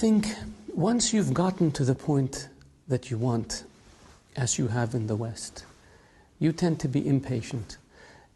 think once you've gotten to the point that you want, as you have in the West, you tend to be impatient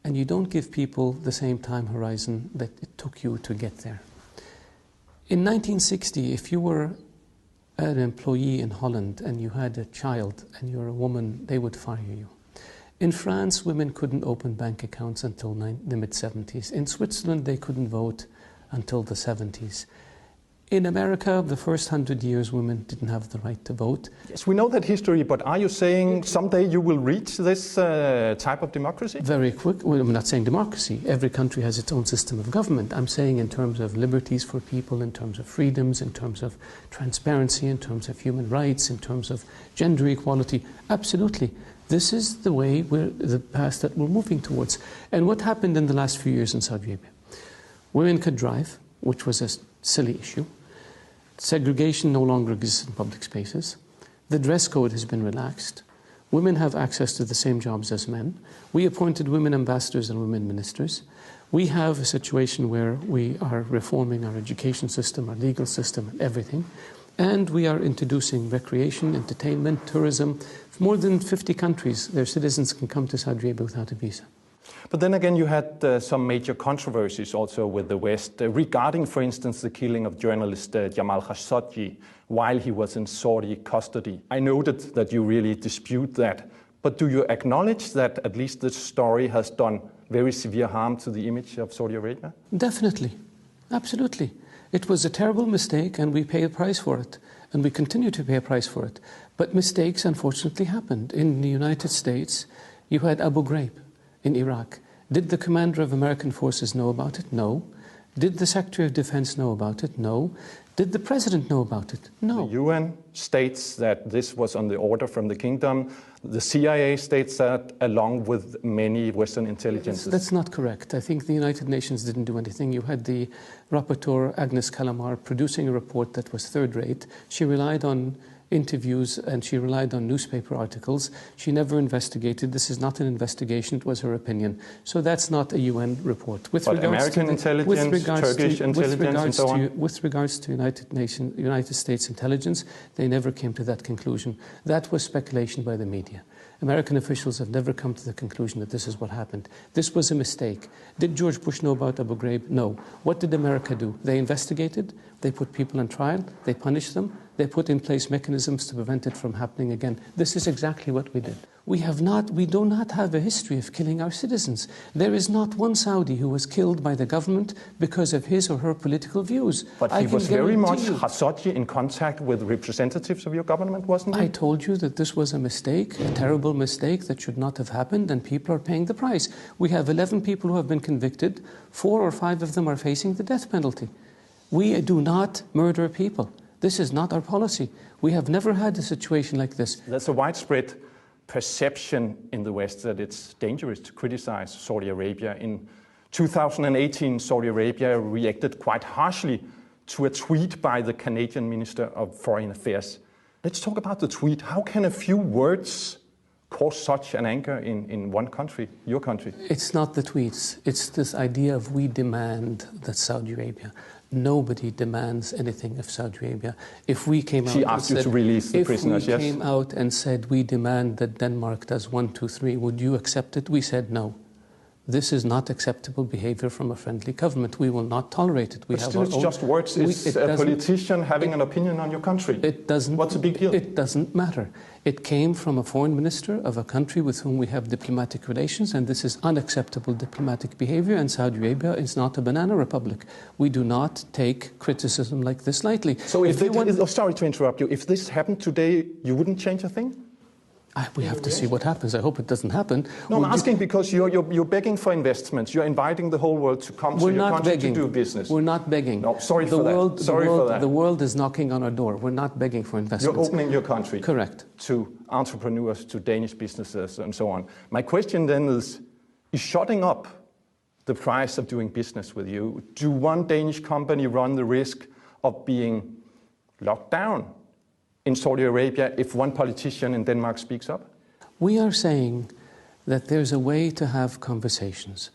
and you don't give people the same time horizon that it took you to get there. In 1960, if you were an employee in Holland and you had a child and you're a woman, they would fire you. In France, women couldn't open bank accounts until the mid-70s. In Switzerland, they couldn't vote until the 70s. In America, the first 100 years, women didn't have the right to vote. Yes, we know that history, but are you saying someday you will reach this type of democracy? Very quick. Well, I'm not saying democracy. Every country has its own system of government. I'm saying in terms of liberties for people, in terms of freedoms, in terms of transparency, in terms of human rights, in terms of gender equality. Absolutely. This is the way, the path that we're moving towards. And what happened in the last few years in Saudi Arabia? Women could drive, which was a silly issue. Segregation no longer exists in public spaces. The dress code has been relaxed. Women have access to the same jobs as men. We appointed women ambassadors and women ministers. We have a situation where we are reforming our education system, our legal system, and everything. And we are introducing recreation, entertainment, tourism. More than 50 countries, their citizens can come to Saudi Arabia without a visa. But then again, you had some major controversies also with the West regarding, for instance, the killing of journalist Jamal Khashoggi while he was in Saudi custody. I noted that you really dispute that. But do you acknowledge that at least this story has done very severe harm to the image of Saudi Arabia? Definitely. Absolutely. It was a terrible mistake and we pay a price for it. And we continue to pay a price for it. But mistakes, unfortunately, happened. In the United States, you had Abu Ghraib in Iraq. Did the commander of American forces know about it? No. Did the Secretary of Defense know about it? No. Did the President know about it? No. The UN states that this was on the order from the kingdom. The CIA states that along with many Western intelligences. That's not correct. I think the United Nations didn't do anything. You had the rapporteur, Agnes Kalamar, producing a report that was third-rate. She relied on interviews and she relied on newspaper articles. She never investigated. This is not an investigation, it was her opinion. So that's not a UN report. But American intelligence, Turkish intelligence and so on? With regards to United States intelligence, they never came to that conclusion. That was speculation by the media. American officials have never come to the conclusion that this is what happened. This was a mistake. Did George Bush know about Abu Ghraib? No. What did America do? They investigated, they put people on trial, they punished them, they put in place mechanisms to prevent it from happening again. This is exactly what we did. We do not have a history of killing our citizens. There is not one Saudi who was killed by the government because of his or her political views. But he was very much Khashoggi in contact with representatives of your government, wasn't he? I told you that this was a mistake, a terrible mistake that should not have happened, and people are paying the price. We have 11 people who have been convicted. 4 or 5 of them are facing the death penalty. We do not murder people. This is not our policy. We have never had a situation like this. There's a widespread perception in the West that it's dangerous to criticize Saudi Arabia. In 2018, Saudi Arabia reacted quite harshly to a tweet by the Canadian Minister of Foreign Affairs. Let's talk about the tweet. How can a few words cause such an anger in one country, your country? It's not the tweets. It's this idea of we demand that Saudi Arabia. Nobody demands anything of Saudi Arabia. If we came out, she asked you to release the prisoners, yes? If we came out and said we demand that Denmark does 1, 2, 3, would you accept it? We said no. This is not acceptable behavior from a friendly government. We will not tolerate it. But still, it's just words. It's a politician having an opinion on your country. It doesn't. What's the big deal? It doesn't matter. It came from a foreign minister of a country with whom we have diplomatic relations, and this is unacceptable diplomatic behavior, and Saudi Arabia is not a banana republic. We do not take criticism like this lightly. So sorry to interrupt you. If this happened today, you wouldn't change a thing? We have to see what happens. I hope it doesn't happen. No, I'm asking because you're begging for investments. You're inviting the whole world to come to your country to do business. We're not begging. No, sorry for that. The world is knocking on our door. We're not begging for investments. You're opening your country. Correct. To entrepreneurs, to Danish businesses, and so on. My question then is shutting up the price of doing business with you, do one Danish company run the risk of being locked down in Saudi Arabia if one politician in Denmark speaks up? We are saying that there's a way to have conversations.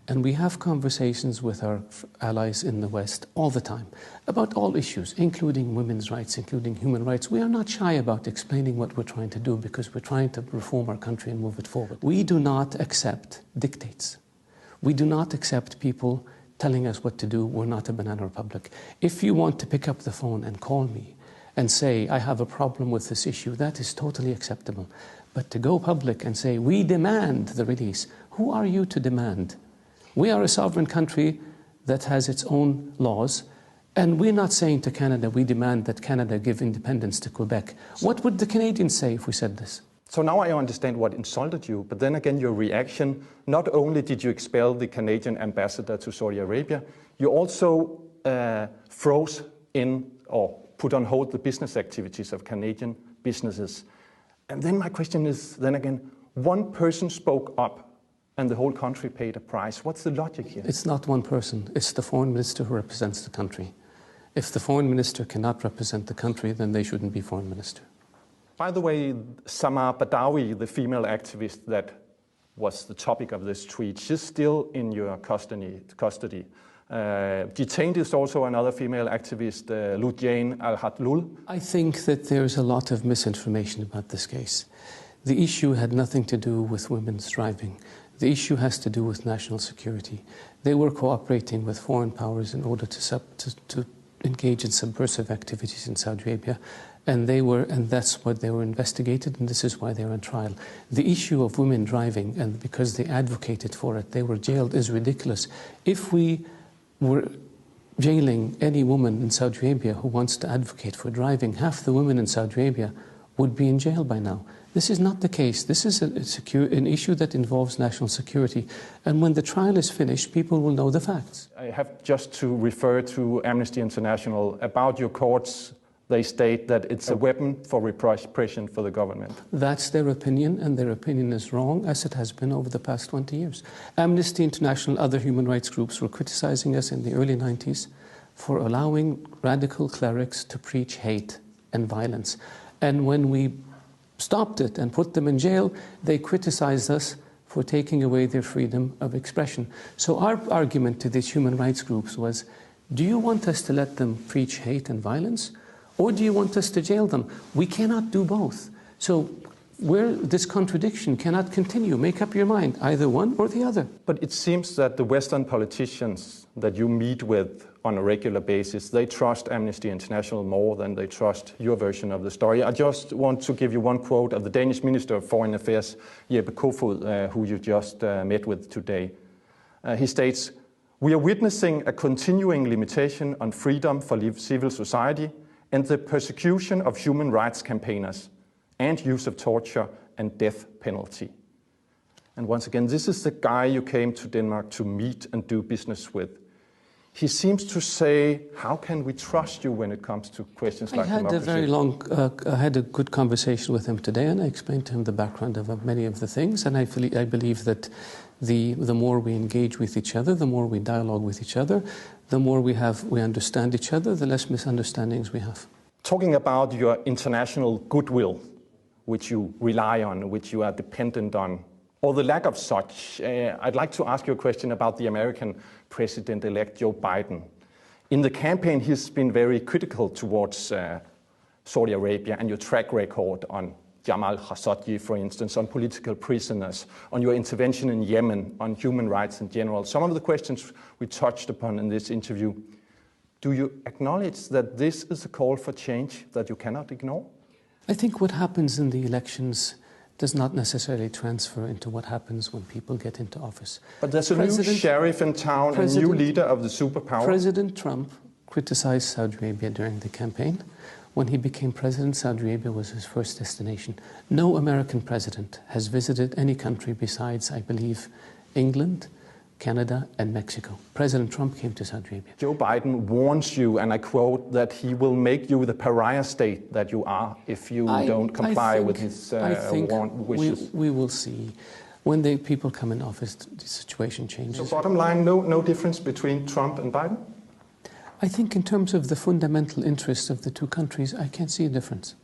And we have conversations with our allies in the West all the time about all issues, including women's rights, including human rights. We are not shy about explaining what we're trying to do because we're trying to reform our country and move it forward. We do not accept dictates. We do not accept people telling us what to do. We're not a banana republic. If you want to pick up the phone and call me and say, I have a problem with this issue, that is totally acceptable. But to go public and say, we demand the release, who are you to demand? We are a sovereign country that has its own laws, and we're not saying to Canada, we demand that Canada give independence to Quebec. What would the Canadians say if we said this? So now I understand what insulted you, but then again your reaction, not only did you expel the Canadian ambassador to Saudi Arabia, you also froze in or put on hold the business activities of Canadian businesses. And then my question is, then again, one person spoke up and the whole country paid a price. What's the logic here? It's not one person. It's the foreign minister who represents the country. If the foreign minister cannot represent the country, then they shouldn't be foreign minister. By the way, Samar Badawi, the female activist that was the topic of this tweet, she's still in your custody. Detained is also another female activist, Lujain Al-Hatlul. I think that there's a lot of misinformation about this case. The issue had nothing to do with women's driving. The issue has to do with national security. They were cooperating with foreign powers in order to engage in subversive activities in Saudi Arabia, and that's what they were investigated, and this is why they're on trial. The issue of women driving, and because they advocated for it, they were jailed, is ridiculous. If we were jailing any woman in Saudi Arabia who wants to advocate for driving, half the women in Saudi Arabia would be in jail by now. This is not the case. This is an issue that involves national security. And when the trial is finished, people will know the facts. I have just to refer to Amnesty International. About your courts, they state that it's a weapon for repression for the government. That's their opinion, and their opinion is wrong, as it has been over the past 20 years. Amnesty International, other human rights groups were criticizing us in the early 90s for allowing radical clerics to preach hate and violence. And when we stopped it and put them in jail, they criticized us for taking away their freedom of expression. So our argument to these human rights groups was, do you want us to let them preach hate and violence, or do you want us to jail them? We cannot do both. So this contradiction cannot continue. Make up your mind, either one or the other. But it seems that the Western politicians that you meet with on a regular basis, they trust Amnesty International more than they trust your version of the story. I just want to give you one quote of the Danish Minister of Foreign Affairs, Jeppe Kofod, who you just met with today. He states, "We are witnessing a continuing limitation on freedom for civil society and the persecution of human rights campaigners and use of torture and death penalty." And once again, this is the guy you came to Denmark to meet and do business with. He seems to say, how can we trust you when it comes to questions like democracy? I had a good conversation with him today, and I explained to him the background of many of the things, and I believe that the more we engage with each other, the more we dialogue with each other, the more we understand each other, the less misunderstandings we have. Talking about your international goodwill, which you rely on, which you are dependent on, or the lack of such, I'd like to ask you a question about the American President-elect Joe Biden. In the campaign, he's been very critical towards Saudi Arabia and your track record on Jamal Khashoggi, for instance, on political prisoners, on your intervention in Yemen, on human rights in general. Some of the questions we touched upon in this interview. Do you acknowledge that this is a call for change that you cannot ignore? I think what happens in the elections does not necessarily transfer into what happens when people get into office. But there's a new sheriff in town, a new leader of the superpower. President Trump criticized Saudi Arabia during the campaign. When he became president, Saudi Arabia was his first destination. No American president has visited any country besides, I believe, England, Canada, and Mexico. President Trump came to Saudi Arabia. Joe Biden warns you, and I quote, that he will make you the pariah state that you are if you don't comply with his wishes. We will see. When the people come in office, the situation changes. So bottom line, no difference between Trump and Biden? I think in terms of the fundamental interests of the two countries, I can't see a difference.